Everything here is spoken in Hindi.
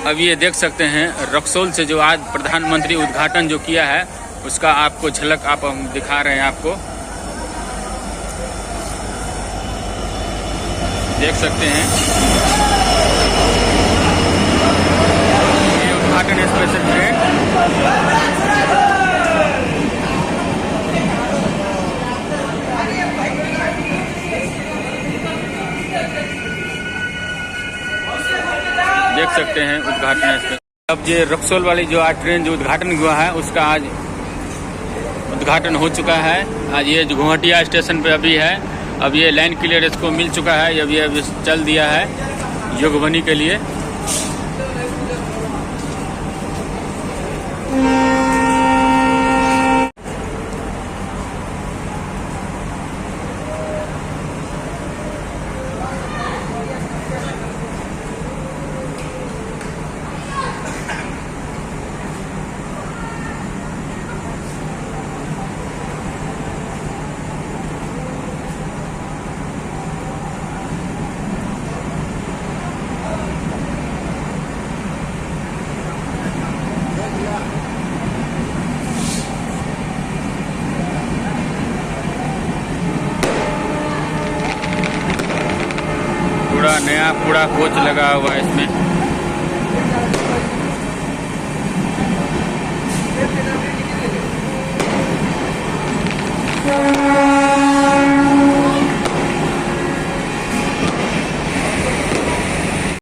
अब ये देख सकते हैं रक्सौल से जो आज प्रधानमंत्री उद्घाटन जो किया है उसका आपको झलक आप हम दिखा रहे हैं। आपको देख सकते हैं ये उद्घाटन स्पेशल ट्रेन। देख सकते हैं उद्घाटन स्पेशल। अब ये रक्सौल वाली जो आज ट्रेन जो उद्घाटन हुआ है उसका आज उद्घाटन हो चुका है। आज ये घोहटिया स्टेशन पे अभी है। अब ये लाइन क्लियर इसको मिल चुका है। अब ये चल दिया है जोगबनी के लिए। पूरा नया पूरा कोच लगा हुआ है इसमें।